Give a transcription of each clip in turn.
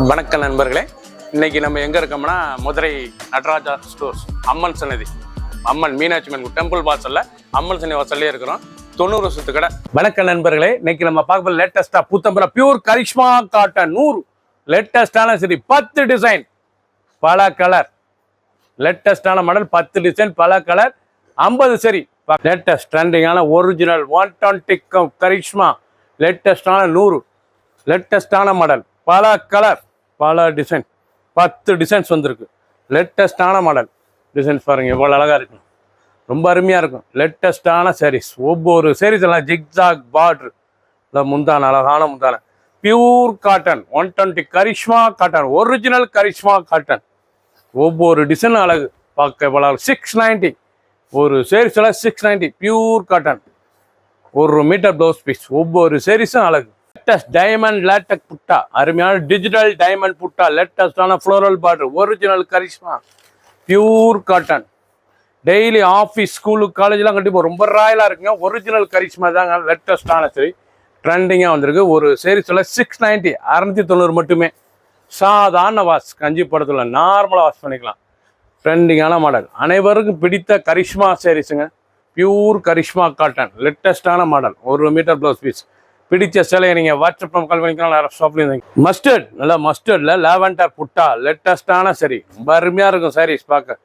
வணக்கம் நண்பர்களே, இன்னைக்கு நம்ம எங்க இருக்கோம்னா மதுரை நடராஜா ஸ்டோர்ஸ் அம்மன் சன்னதி, அம்மன் மீனாட்சி அம்மன் டெம்பிள் வாசல்ல அம்மன் சன்னதி வாசல்லே இருக்கிறோம். 90 வருஷத்து கடை. வணக்கம் நண்பர்களே, இன்னைக்கு நம்ம பார்க்க லேட்டஸ்டா புத்தம்பர பியூர் கரிஷ்மா காட்டன் 100 லேட்டஸ்டான சரி 10 டிசைன் பல கலர், லேட்டஸ்டான மாடல் 10 டிசைன் பல கலர் 50 சரி லேட்டஸ்ட் ட்ரெண்டிங்கான ஒரிஜினல் 120 கரிஷ்மா லேட்டஸ்டான 100 லேட்டஸ்டான மாடல் பல கலர் பல டிசைன் 10 டிசைன்ஸ் வந்திருக்கு. லேட்டஸ்டான மாடல் டிசைன்ஸ் பாருங்கள் எவ்வளோ அழகாக இருக்கும், ரொம்ப அருமையாக இருக்கும். லேட்டஸ்டான சாரீஸ், ஒவ்வொரு சாரீஸ் எல்லாம் ஜிக்ஜாக் பார்டர் இல்லை முந்தான அழகான முந்தான pure cotton 120 Karishma cotton original Karishma cotton. ஒவ்வொரு டிசைனும் அழகு பார்க்க எவ்வளோ 690 ஒரு சாரீஸ் எல்லாம் 690 pure cotton. 1 metre blouse piece, ஒவ்வொரு சாரீஸும் அழகு. லேட்டஸ்ட் டைமண்ட் லேட்டக் புட்டா, அருமையான டிஜிட்டல் டைமண்ட் புட்டா, லேட்டஸ்டான floral border original Karishma pure cotton. Daily office school காலேஜ்லாம் கண்டிப்பாக ரொம்ப ராயலாக இருக்குங்க. ஒரிஜினல் கரிஷ்மா தாங்க லேட்டஸ்டான சரி ட்ரெண்டிங்காக வந்திருக்கு. ஒரு சீரீஸில் 690 690 மட்டுமே. சாதாரண வாஷ், கஞ்சி படத்தில் நார்மலாக வாஷ் பண்ணிக்கலாம். ட்ரெண்டிங்கான மாடல், அனைவருக்கும் பிடித்த கரிஷ்மா சாரீஸுங்க. பியூர் கரிஷ்மா காட்டன் லேட்டஸ்டான மாடல். 1 metre blouse piece. பிடிச்ச சிலையை நீங்கள் வாட்ஸ்அப் கால் பண்ணிக்கலாம். நிறைய ஷாப்லேயும் மஸ்டர்ட், நல்லா மஸ்டர்டில் லேவண்டர் புட்டா லேட்டஸ்டான சரி ரொம்ப அருமையாக இருக்கும் சாரீஸ் பார்க்க.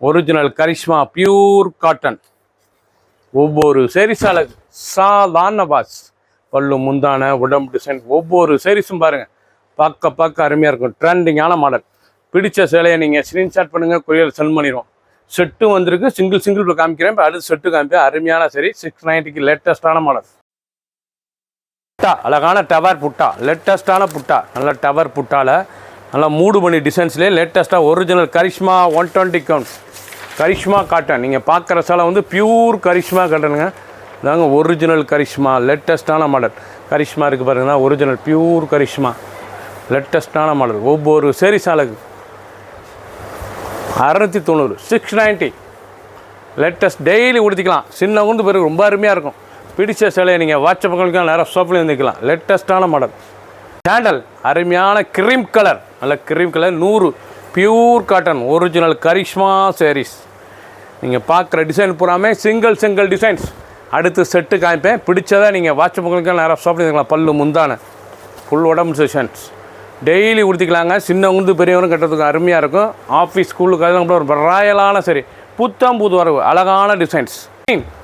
Original Karishma pure cotton. ஒவ்வொரு சாரீஸ் அழகு, சாதாரண வாஷ், பல்லு முந்தான உடம்பு டிசைன், ஒவ்வொரு சாரீஸும் பாருங்கள் பார்க்க அருமையாக இருக்கும். ட்ரெண்டிங்கான மாடல். பிடிச்ச சிலையை நீங்கள் ஸ்க்ரீன்ஷாட் பண்ணுங்கள், கொரியர் சென்ட் பண்ணிடுவோம். செட்டும் வந்திருக்கு, சிங்கிள் இப்போ காமிக்கிறேன். இப்போ அடுத்து செட்டு காமிப்பேன். அருமையான சரி 690 லேட்டஸ்டான மாடல். புட்டா, அழகான டவர் புட்டா, லேட்டஸ்டான புட்டா, நல்ல டவர் புட்டாவில் நல்லா மூடு பண்ணி டிசைன்ஸ்லேயே லேட்டஸ்ட்டாக original Karishma 120 count Karishma cotton. நீங்கள் பார்க்குற சேலை வந்து பியூர் கரிஷ்மா காட்டனுங்க. இதாங்க ஒரிஜினல் கரிஷ்மா லேட்டஸ்டான மாடல். கரிஷ்மா இருக்குது பாருங்கன்னா, ஒரிஜினல் பியூர் கரிஷ்மா லேட்டஸ்டான மாடல். ஒவ்வொரு சாரீஸ் அழகு. 690 690 லேட்டஸ்ட். டெய்லி உடுத்திக்கலாம், சின்ன வந்து பிறகு ரொம்ப அருமையாக இருக்கும். பிடிச்ச சிலையை நீங்கள் வாட்ஸ்அப் பண்ணிக்கலாம், நேராக ஷாப்லேயும் இருந்துக்கலாம். லேட்டஸ்டான மாடல். சாண்டல், அருமையான க்ரீம் கலர், நல்ல cream colour 100 pure cotton original Karishma saris. நீங்கள் பார்க்குற டிசைன் பூராமே சிங்கிள் டிசைன்ஸ். அடுத்து செட்டு காமிப்பேன். பிடிச்சதை நீங்கள் வாட்ஸ்அப் பண்ணிக்கலாம், நேராக ஷாப்லேயும் இருந்துக்கலாம். பல்லு முந்தான ஃபுல் உடம்பு டிசைன்ஸ். டெய்லி உடுத்திக்கலாங்க, சின்னவங்க பெரியவரும் கட்டுறதுக்கு அருமையாக இருக்கும். ஆஃபீஸ் ஸ்கூலுக்கு அதெல்லாம் கூட ஒரு ராயலான சரி புத்தம் புது வரவு அழகான டிசைன்ஸ்.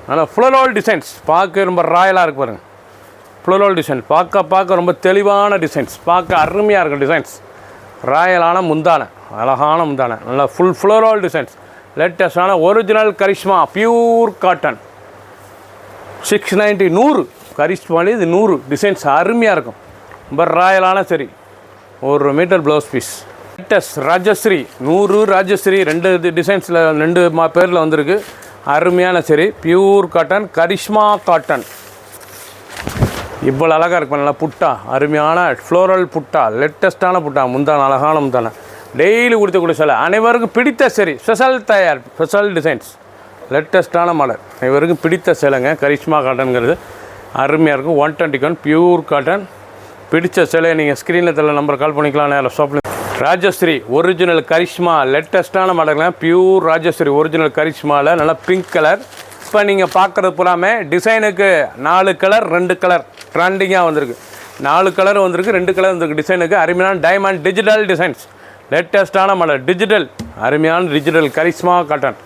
நல்லா ஃப்ளோரல் டிசைன்ஸ் பார்க்க ரொம்ப ராயலாக இருக்கு பாருங்கள். ஃப்ளோரல் டிசைன் பார்க்க ரொம்ப தெளிவான டிசைன்ஸ், பார்க்க அருமையாக இருக்கும் டிசைன்ஸ். ராயலான முந்தான, அழகான முந்தான, நல்லா ஃபுல் ஃப்ளோரல் டிசைன்ஸ். லேட்டஸ்டான ஒரிஜினல் கரிஷ்மா பியூர் காட்டன் 690 100 கரிஷ்மாலே இது 100 டிசைன்ஸ் அருமையாக இருக்கும். ரொம்ப ராயலான சரி 1 metre blouse piece. Latest Rajashree 100 Rajashree 2 டிசைன்ஸில் 2 பேரில் வந்திருக்கு. அருமையான சரி பியூர் காட்டன் கரிஷ்மா காட்டன். இவ்வளோ அழகாக இருக்கும். நல்லா புட்டா, அருமையான ஃப்ளோரல் புட்டா, லேட்டஸ்டான புட்டா, முந்தான அழகான முந்தான. டெய்லி கொடுத்தக்கூடிய சிலை அனைவருக்கும் பிடித்த சரி ஸ்பெஷல் டிசைன்ஸ் லேட்டஸ்டான மாடல். அனைவருக்கும் பிடித்த சிலைங்க கரிஷ்மா காட்டனுங்கிறது அருமையாக இருக்கும். 120 பியூர் காட்டன். பிடிச்ச சிலையை நீங்கள் ஸ்க்ரீனில் தள்ள நம்பர் கால் பண்ணிக்கலாம், நேரில் ஷாப்பில். ராஜஸ்ரீ ஒரிஜினல் கரிஷ்மா லேட்டஸ்டான மாடல்கள். பியூர் ராஜஸ்ரீ ஒரிஜினல் கரிஷ்மாவில் நல்லா பிங்க் கலர். இப்போ நீங்கள் பார்க்குறது பூராமே டிசைனுக்கு 4 கலர் 2 கலர் ட்ரெண்டிங்காக வந்திருக்கு. 4 கலர் வந்திருக்கு, 2 கலர் வந்திருக்கு. டிசைனுக்கு அருமையான டைமண்ட் டிஜிட்டல் டிசைன்ஸ் லேட்டஸ்டான மாடல். டிஜிட்டல் அருமையான digital Karishma cotton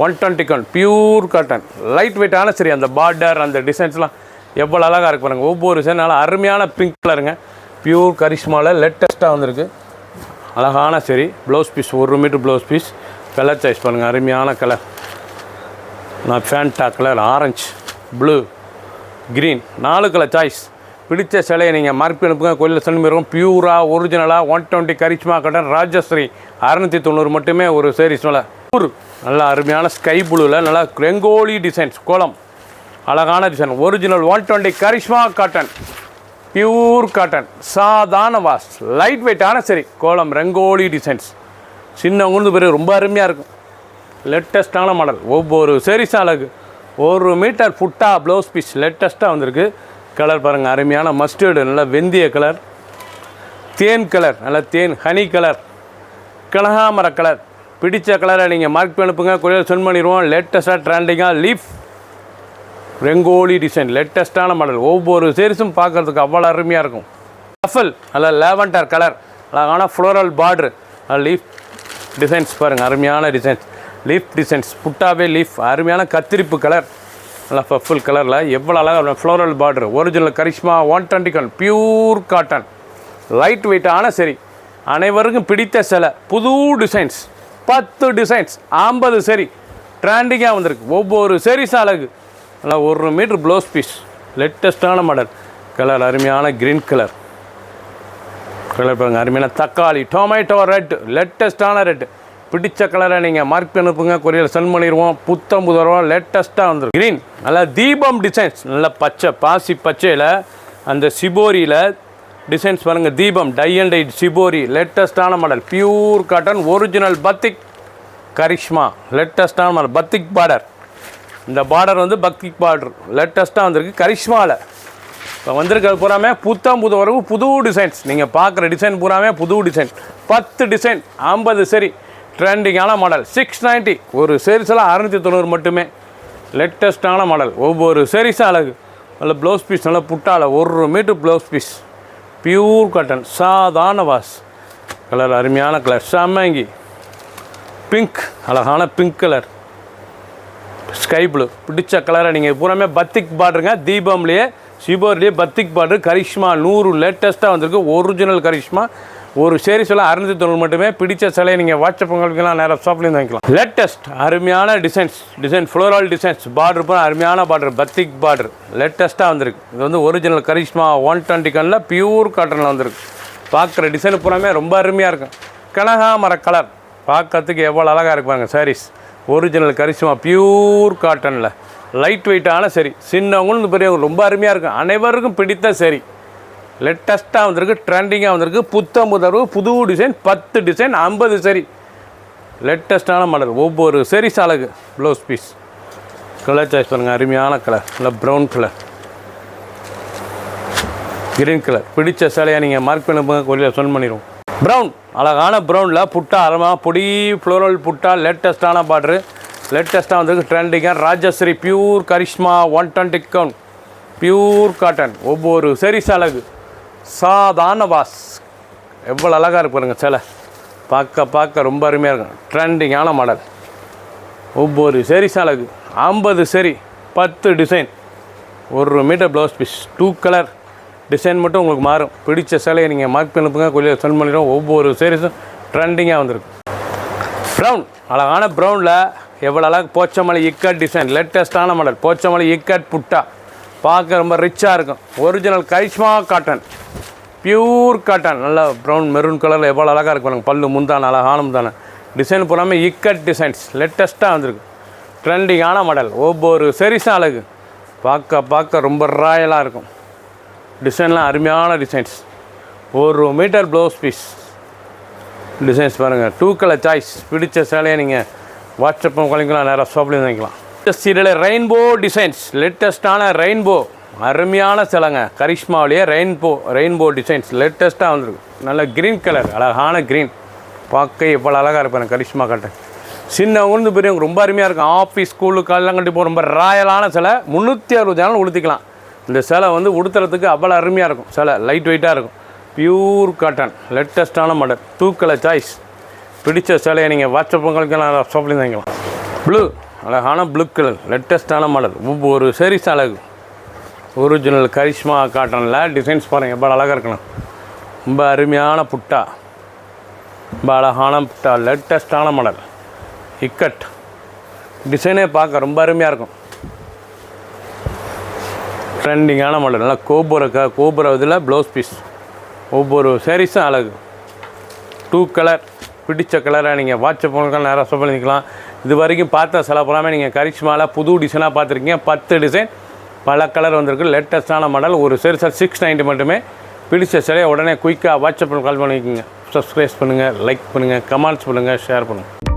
120 pure cotton. Light வெயிட்டான சரி அந்த பார்டர் அந்த டிசைன்ஸ்லாம் எவ்வளோ அழகாக இருக்கு பாருங்கள். ஒவ்வொரு டிசைன் நல்லா அருமையான பிங்க் கலருங்க. பியூர் கரிஷ்மாவில் லேட்டஸ்ட்டாக வந்திருக்கு. அழகான sari blouse piece 1 metre blouse piece. Colour choice பண்ணுங்கள், அருமையான கலர். நான் Fanta colour, orange, blue, green 4 colour choice. பிடிச்ச சிலையை நீங்கள் மார்க் அனுப்புங்க, கோயிலில் சென்று போயிருக்கோம். பியூராக ஒரிஜினலாக 120 கரிஷ்மா காட்டன் ராஜஸ்ரீ 690 மட்டுமே ஒரு சாரீஸ். நல்லா அருமையான ஸ்கை ப்ளூவில் நல்லா ரெங்கோலி டிசைன்ஸ் கோலம் அழகான design. Original 120 Karishma cotton pure cotton. சாதாரண வாஷ், லைட் வெயிட்டான சரி கோலம் ரெங்கோலி டிசைன்ஸ். சின்னவங்க பேர் ரொம்ப அருமையாக இருக்கும். லேட்டஸ்டான மாடல். ஒவ்வொரு சாரீஸும் அழகு. 1 மீட்டர் புட்டா ப்ளவுஸ் பீஸ் லேட்டஸ்ட்டாக வந்திருக்கு. கலர் பாருங்கள், அருமையான மஸ்டர்டு, நல்லா வெந்திய கலர். தேன் கலர், நல்ல தேன் ஹனி கலர், கனகாமர கலர். பிடிச்ச கலரை நீங்கள் மார்க் பண்ணி அனுப்புங்க, கொரியர் சென்ட் பண்ணிடுவோம். லேட்டஸ்ட்டாக ட்ரெண்டிங்காக லீஃப் ரெங்கோலி டிசைன், லேட்டஸ்ட்டான மாடல். ஒவ்வொரு சீரிஸும் பார்க்குறதுக்கு அவ்வளோ அருமையாக இருக்கும். ரஃபல் நல்ல லேவண்டர் கலர், அழகான ஃப்ளோரல் பார்ட்ரு, லீஃப் டிசைன்ஸ் பாருங்கள், அருமையான டிசைன்ஸ். லீஃப் டிசைன்ஸ், புட்டாவே லீஃப், அருமையான கத்திரிப்பு கலர், நல்லா பர்பிள் கலரில் எவ்வளோ அழகாக floral border. Original Karishma 120 pure cotton, light வெயிட்டான சரி, அனைவருக்கும் பிடித்த சிலை. புது டிசைன்ஸ், 10 டிசைன்ஸ், 50 சரி, ட்ரெண்டிங்காக வந்திருக்கு. ஒவ்வொரு சீரிஸ் அழகு. நல்லா 1 மீட்டர் ப்ளவுஸ் பீஸ், லேட்டஸ்ட்டான மாடல். கலர் அருமையான க்ரீன் கலர் கலர் பாருங்கள், அருமையான தக்காளி டொமேட்டோ ரெட், லேட்டஸ்ட்டான ரெட். பிடிச்ச கலரை நீங்கள் மார்க் பண்ணி அனுப்புங்க, கொரியர் சென்ட் பண்ணிடுவோம். புத்தம் புதரம் லேட்டஸ்ட்டாக வந்துடும். க்ரீன் நல்லா தீபம் டிசைன்ஸ், நல்லா பச்சை பாசி பச்சையில் அந்த சிபோரியில் டிசைன்ஸ் பாருங்கள். தீபம் டை அண்ட் டை சிபோரி, லேட்டஸ்ட்டான model. Pure cotton, original batik Karishma, லேட்டஸ்ட்டான மாடல். பத்திக் பார்டர், இந்த பார்டர் வந்து பத்திக் பார்டர் லேட்டஸ்ட்டாக வந்திருக்கு கரிஷ்மாவில். இப்போ வந்திருக்கிறது பூராமே புத்தம் புது வரவு, புது டிசைன்ஸ். நீங்கள் பார்க்குற டிசைன் பூராமே புது டிசைன். 10 டிசைன், 50 சரி, ட்ரெண்டிங்கான மாடல். 690 ஒரு சீரிஸெல்லாம் 690 மட்டுமே. லேட்டஸ்ட்டான மாடல். ஒவ்வொரு சீரிஸும் அழகு. நல்ல ப்ளவுஸ் பீஸ், நல்ல புட்டால் 1 metre blouse piece, pure cotton, சாதாரண வாஸ். கலர் அருமையான கலர், சம்மங்கி பிங்க், அழகான பிங்க் கலர், ஸ்கை ப்ளூ. பிடிச்ச கலரை நீங்கள் பூராமே பத்திக் பார்டருங்க. தீபம்லேயே சிபோர்லேயே பத்திக் பார்டர் கரிஷ்மா 100 லேட்டஸ்ட்டாக வந்திருக்கு. ஒரிஜினல் கரிஷ்மா. ஒரு சீரிஸ் எல்லாம் 690 மட்டுமே. பிடிச்ச சிலையை நீங்கள் வாட்ஸ்அப் உங்களுக்குலாம் நேராக ஷாப்லேயும் வாங்கிக்கலாம். லேட்டஸ்ட் அருமையான டிசைன் ஃப்ளோரல் டிசைன்ஸ். பார்டர் போனால் அருமையான பார்டர், பத்திக் பார்டர் லேட்டஸ்ட்டாக வந்திருக்கு. இது வந்து ஒரிஜினல் கரிஷ்மா 120 கனில் பியூர் காட்டனில் வந்திருக்கு. பார்க்குற டிசைன் பூராமே ரொம்ப அருமையாக இருக்கும். கனகாமர கலர் பார்க்கறதுக்கு எவ்வளோ அழகாக இருப்பாங்க சாரீஸ். ஒரிஜினல் கரிஷ்மா பியூர் காட்டனில் லைட் வெயிட்டான சரி, சின்னவங்களும் பெரியவங்க ரொம்ப அருமையாக இருக்கும். அனைவருக்கும் பிடித்த சரி, லேட்டஸ்ட்டாக வந்திருக்கு, ட்ரெண்டிங்காக வந்திருக்கு. புத்தம் புதர்வு, புது டிசைன், 10 டிசைன், 50 சரி, லேட்டஸ்ட்டான மாடல். ஒவ்வொரு சீரிஸ் அழகு. ப்ளவுஸ் பீஸ் கலர் சாய்ஸ் பாருங்கள், அருமையான கலர், இல்லை ப்ரௌன் கலர், கிரீன் கலர். பிடிச்ச சிலையை நீங்கள் மார்க் பண்ணி கொரியர் சென்ட் பண்ணிடுவோம். ப்ரௌன் அழகான ப்ரௌனில் புட்டா, அருமையாக பொடி ஃப்ளோரல் புட்டா, லேட்டஸ்ட்டான பார்டரு, லேட்டஸ்ட்டாக வந்திருக்கு. ட்ரெண்டிங்காக Rajashree pure Karishma 120 count pure cotton. ஒவ்வொரு சீரிஸ் அழகு. சாதாரண வாஸ், எவ்வளோ அழகாக இருக்கு பாருங்கள் சிலை. பார்க்க ரொம்ப அருமையாக இருக்கும். ட்ரெண்டிங்கான மாடல். ஒவ்வொரு சீரிஸ் அழகு. 50 sari, 10 design, 1 metre blouse piece. 2 colour design மட்டும் உங்களுக்கு மாறும். பிடிச்ச சிலையை நீங்கள் மார்க் பண்ணிப்புங்க, கொரியர் சென்ட் பண்ணிடுவோம். ஒவ்வொரு சீரிஸும் ட்ரெண்டிங்காக வந்திருக்கு. ப்ரௌன் அழகான ப்ரௌனில் எவ்வளோ அழகு. போச்சமல்லி இக்கட் டிசைன், லேட்டஸ்ட்டான மாடல். போச்சமல்லி இக்கட் புட்டா பார்க்க ரொம்ப ரிச்சாக இருக்கும். Original Karishma cotton, pure cotton, நல்லா ப்ரௌன் மெரூன் கலரில் எவ்வளோ அழகாக இருக்கும். பல்லு முந்தான அழகான முந்தான டிசைன் பூராமே இக்கட் டிசைன்ஸ், லேட்டஸ்ட்டாக வந்திருக்கு. ட்ரெண்டிங்கான மாடல். ஒவ்வொரு சீரிஸும் அழகு. பார்க்க ரொம்ப ராயலாக இருக்கும். டிசைன்லாம் அருமையான designs. 1 metre blouse piece designs பாருங்கள். 2 கலர் சாய்ஸ். பிடிச்ச சேலையை நீங்கள் வாட்ஸ்அப் குழந்தைங்களாம் நேராக ஷாப்லேயும் வாங்கிக்கலாம். சீரியல் ரெயின்போ டிசைன்ஸ், லேட்டஸ்ட்டான ரெயின்போ, அருமையான சிலைங்க. கரிஷ்மாவிலேயே ரெயின்போ டிசைன்ஸ் லேட்டஸ்ட்டாக வந்துருக்கு. நல்ல க்ரீன் கலர், அழகான க்ரீன். பார்க்க எவ்வளோ அழகாக இருப்பாங்க கரிஷ்மா காட்டன். சின்னவங்க பெரியவங்க ரொம்ப அருமையாக இருக்கும். ஆஃபீஸ் ஸ்கூலு காலெலாம் கட்டி போக ரொம்ப ராயலான சிலை. 360 நாளும் உடுத்திக்கலாம். இந்த சிலை வந்து உடுத்துறதுக்கு அவ்வளோ அருமையாக இருக்கும். சிலை லைட் வெயிட்டாக இருக்கும். பியூர் காட்டன், லேட்டஸ்ட்டான மாடல். 2 colour choice. பிடிச்ச சிலையை நீங்கள் வாட்ஸ்அப் உங்களுக்கெல்லாம் ஷாப்லேயும் வாங்கிக்கலாம். ப்ளூ அழகான ப்ளூ கலர், லேட்டஸ்ட்டான மாடல். ஒவ்வொரு சீரிஸ் அழகு. ஒரிஜினல் கரிஷ்மா காட்டனில் டிசைன்ஸ் பாருங்கள் எவ்வளோ அழகாக இருக்கணும். ரொம்ப அருமையான புட்டா, ரொம்ப அழகான புட்டா, லேட்டஸ்ட்டான மாடல். இக்கட் டிசைனே பார்க்க ரொம்ப அருமையாக இருக்கும். ட்ரெண்டிங்கான மாடல். நல்லா கோபுர இதில் ப்ளவுஸ் பீஸ். ஒவ்வொரு சீரிஸும் அழகு. 2 கலர். பிடிச்ச கலரை நீங்கள் வாட்ஸ்அப் பண்ணுறதுக்கு நேராக ஷாப் பண்ணிக்கலாம். இது வரைக்கும் பார்த்த சில புறாமல் நீங்கள் கரிஷ்மாவில் புது டிசைனாக பார்த்துருக்கீங்க. 10 டிசைன், பல கலர் வந்திருக்கு. லேட்டஸ்ட்டான மாடல். ஒரு சீரிஸ் 690 மட்டுமே. பிடிச்ச சிலையை உடனே குயிக்காக வாட்ஸ்அப்பில் கால் பண்ணிக்கோங்க. சப்ஸ்கிரைப் பண்ணுங்கள், லைக் பண்ணுங்கள், கமெண்ட்ஸ் பண்ணுங்கள், ஷேர் பண்ணுங்கள்.